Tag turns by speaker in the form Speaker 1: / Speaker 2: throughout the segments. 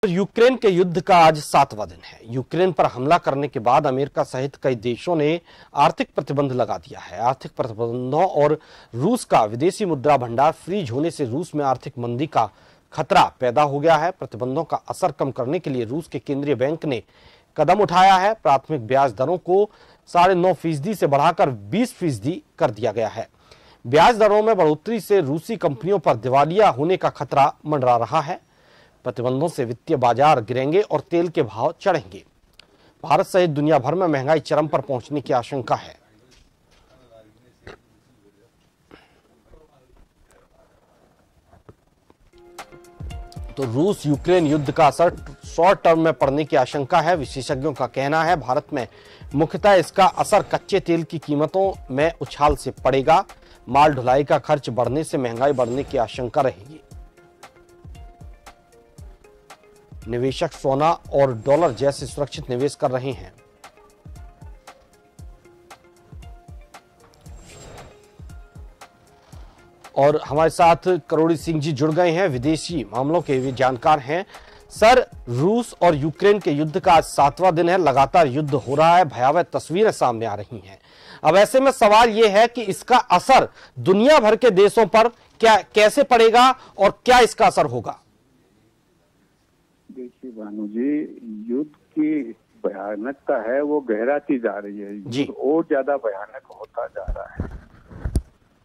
Speaker 1: Ukraine के युद्ध का आज 7वां दिन है। यूक्रेन पर हमला करने के बाद अमेरिका सहित कई देशों ने आर्थिक प्रतिबंध लगा दिया है। आर्थिक प्रतिबंधों और रूस का विदेशी मुद्रा भंडार फ्रीज होने से रूस में आर्थिक मंदी का खतरा पैदा हो गया है। प्रतिबंधों का असर कम करने के लिए रूस के केंद्रीय बैंक ने कदम उठाया है। प्राथमिक ब्याज दरों को 9.5% से बढ़ाकर 20% कर दिया गया है। ब्याज दरों में बढ़ोतरी से रूसी कंपनियों पर दिवालिया होने का खतरा मंडरा रहा है। प्रतिबंधों से वित्तीय बाजार गिरेंगे और तेल के भाव चढ़ेंगे। भारत सहित दुनिया भर में महंगाई चरम पर पहुंचने की आशंका है। तो रूस यूक्रेन युद्ध का असर शॉर्ट टर्म में पड़ने की आशंका है। विशेषज्ञों का कहना है भारत में मुख्यतः इसका असर कच्चे तेल की कीमतों में उछाल से पड़ेगा। माल ढुलाई का खर्च बढ़ने से महंगाई बढ़ने की आशंका रहेगी। निवेशक सोना और डॉलर जैसे सुरक्षित निवेश कर रहे हैं। और हमारे साथ करोड़ी सिंह जी जुड़ गए हैं, विदेशी मामलों के भी जानकार हैं। सर, रूस और यूक्रेन के युद्ध का आज 7वां दिन है। लगातार युद्ध हो रहा है, भयावह तस्वीरें सामने आ रही हैं। अब ऐसे में सवाल यह है कि इसका असर दुनिया भर के देशों पर कैसे पड़ेगा और क्या इसका असर होगा?
Speaker 2: देखिए भानु जी, युद्ध की भयानकता है वो गहराती जा रही है। युद्ध और ज्यादा भयानक होता जा रहा है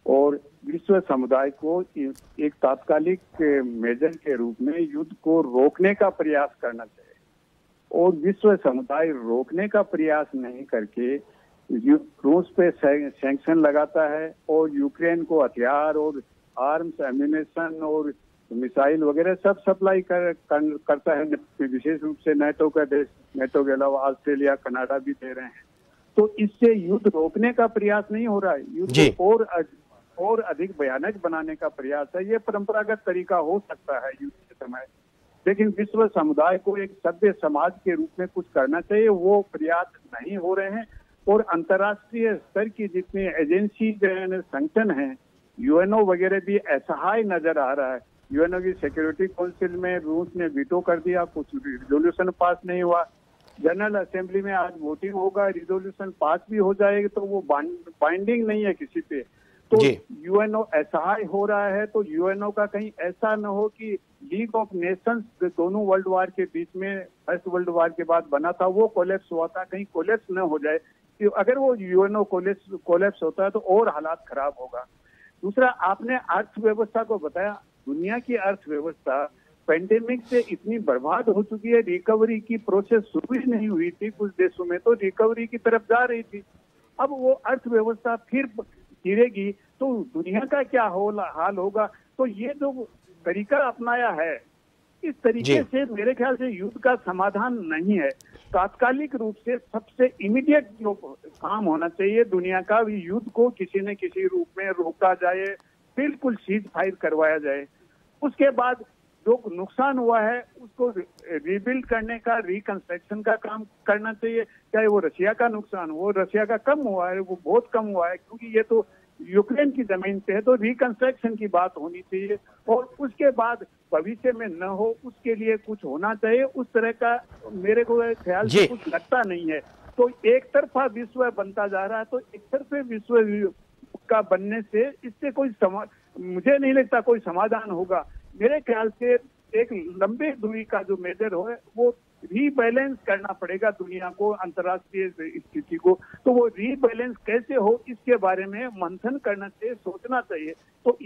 Speaker 2: और विश्व समुदाय को एक तात्कालिक मेजर के रूप में युद्ध को रोकने का प्रयास करना चाहिए। और विश्व समुदाय रोकने का प्रयास नहीं करके रूस पे सैंक्शन लगाता है और यूक्रेन को हथियार और आर्म्स, एम्यूनेशन और मिसाइल वगैरह सब सप्लाई करता है। विशेष रूप से नेटो का देश, नेटो के अलावा ऑस्ट्रेलिया, कनाडा भी दे रहे हैं। तो इससे युद्ध रोकने का प्रयास नहीं हो रहा है, युद्ध और अधिक भयानक बनाने का प्रयास है। ये परंपरागत तरीका हो सकता है युद्ध के समय, लेकिन विश्व समुदाय को एक सभ्य समाज के रूप में कुछ करना चाहिए। वो प्रयास नहीं हो रहे हैं और अंतर्राष्ट्रीय स्तर की जितनी एजेंसी संगठन है, यूएनओ वगैरह भी असहाय नजर आ रहा है। यूएनओ की सिक्योरिटी काउंसिल में रूस ने वीटो कर दिया, कुछ रिजोल्यूशन पास नहीं हुआ। जनरल असेंबली में आज वोटिंग होगा, रिजोल्यूशन पास भी हो जाएगा तो वो बाइंडिंग नहीं है किसी पे। तो यूएनओ असहाय हो रहा है। तो यूएनओ का कहीं ऐसा न हो कि लीग ऑफ नेशंस दोनों वर्ल्ड वार के बीच में, फर्स्ट वर्ल्ड वार के बाद बना था, वो कोलैप्स हुआ था, कहीं कोलैप्स न हो जाए। कि अगर वो यूएनओ कोलैप्स होता है तो और हालात खराब होगा। दूसरा, आपने अर्थव्यवस्था को बताया। दुनिया की अर्थव्यवस्था पेंडेमिक से इतनी बर्बाद हो चुकी है, रिकवरी की प्रोसेस शुरू ही नहीं हुई थी। कुछ देशों में तो रिकवरी की तरफ जा रही थी, अब वो अर्थव्यवस्था फिर गिरेगी तो दुनिया का क्या हाल होगा। तो ये जो तरीका अपनाया है, इस तरीके से मेरे ख्याल से युद्ध का समाधान नहीं है। तात्कालिक रूप से सबसे इमीडिएट जो काम होना चाहिए दुनिया का, युद्ध को किसी न किसी रूप में रोका जाए, बिल्कुल सीज फायर करवाया जाए। उसके बाद जो नुकसान हुआ है उसको रिबिल्ड करने का, रिकंस्ट्रक्शन का काम करना चाहिए। चाहे वो रशिया का नुकसान हो, रशिया का कम हुआ है, वो बहुत कम हुआ है क्योंकि ये तो यूक्रेन की जमीन पे है, तो रिकंस्ट्रक्शन की बात होनी चाहिए। और उसके बाद भविष्य में न हो उसके लिए कुछ होना चाहिए। उस तरह का मेरे को ख्याल से कुछ लगता नहीं है। तो एक तरफा विश्व बनता जा रहा है, तो एक तरफे विश्व का बनने से इससे कोई मुझे नहीं लगता कोई समाधान होगा। मेरे ख्याल से एक लंबे दूरी का जो मेजर हो वो रीबैलेंस करना पड़ेगा दुनिया को, अंतर्राष्ट्रीय स्थिति को। तो वो रीबैलेंस कैसे हो इसके बारे में मंथन करना चाहिए, सोचना चाहिए। तो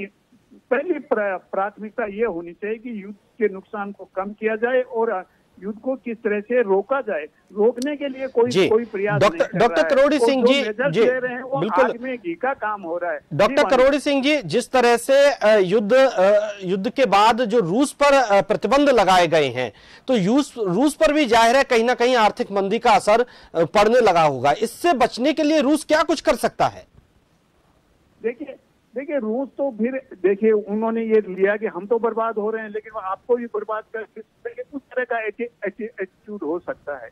Speaker 2: पहली प्राथमिकता ये होनी चाहिए कि युद्ध के नुकसान को कम किया जाए और युद्ध को किस तरह से रोका जाए। रोकने के लिए कोई प्रयास नहीं कर रहा है।
Speaker 1: डॉक्टर करोड़ी सिंह जी
Speaker 2: बिल्कुल आग में घी का काम हो रहा है।
Speaker 1: डॉक्टर करोड़ी सिंह जी, जिस तरह से युद्ध के बाद जो रूस पर प्रतिबंध लगाए गए हैं, तो रूस पर भी जाहिर है कहीं ना कहीं आर्थिक मंदी का असर पड़ने लगा होगा। इससे बचने के लिए रूस क्या कुछ कर सकता है?
Speaker 2: देखिए रूस तो फिर देखिए उन्होंने ये लिया कि हम तो बर्बाद हो रहे हैं लेकिन आपको भी बर्बाद करके उस तरह का एटीट्यूड हो सकता है।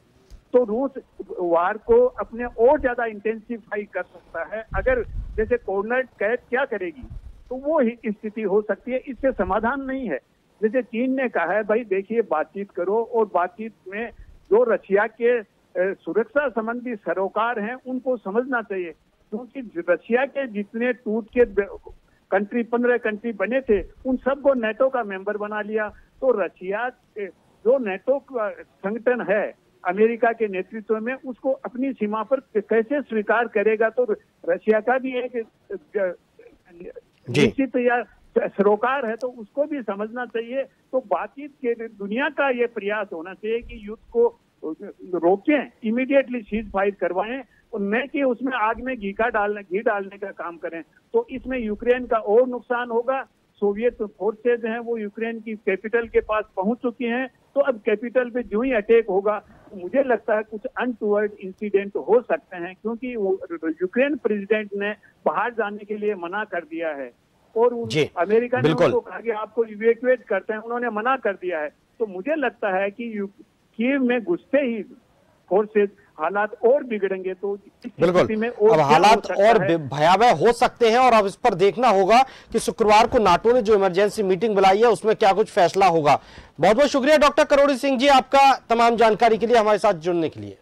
Speaker 2: तो रूस वार को अपने और ज्यादा इंटेंसिफाई कर सकता है। अगर जैसे कोर्नर कैद क्या करेगी तो वो ही स्थिति हो सकती है, इससे समाधान नहीं है। जैसे चीन ने कहा है भाई देखिए बातचीत करो, और बातचीत में जो रशिया के सुरक्षा संबंधी सरोकार हैं उनको समझना चाहिए, क्योंकि रशिया के जितने टूट के कंट्री 15 कंट्री बने थे उन सबको नेटो का मेंबर बना लिया। तो रशिया जो नेटो का संगठन है अमेरिका के नेतृत्व में, उसको अपनी सीमा पर कैसे स्वीकार करेगा? तो रशिया का भी एक निश्चित या सरोकार है, तो उसको भी समझना चाहिए। तो बातचीत के दुनिया का ये प्रयास होना चाहिए कि युद्ध को रोकें, इमीडिएटली सीज फायर करवाएं, और न कि उसमें आग में घी डालने का काम करें। तो इसमें यूक्रेन का और नुकसान होगा। सोवियत फोर्सेज हैं वो यूक्रेन की कैपिटल के पास पहुंच चुकी हैं, तो अब कैपिटल पे जो ही अटैक होगा तो मुझे लगता है कुछ अनटूवर्ड इंसिडेंट हो सकते हैं, क्योंकि वो यूक्रेन प्रेसिडेंट ने बाहर जाने के लिए मना कर दिया है, और अमेरिका ने उनको कहा कि आपको इवैक्यूएट करते हैं, उन्होंने मना कर दिया है। तो मुझे लगता है कि कीव में घुसते ही फोर्सेज हालात और बिगड़ेंगे। तो
Speaker 1: बिल्कुल में अब हालात और भयावह हो सकते हैं, और अब इस पर देखना होगा कि शुक्रवार को नाटो ने जो इमरजेंसी मीटिंग बुलाई है उसमें क्या कुछ फैसला होगा। बहुत बहुत शुक्रिया डॉक्टर करोड़ी सिंह जी आपका तमाम जानकारी के लिए हमारे साथ जुड़ने के लिए।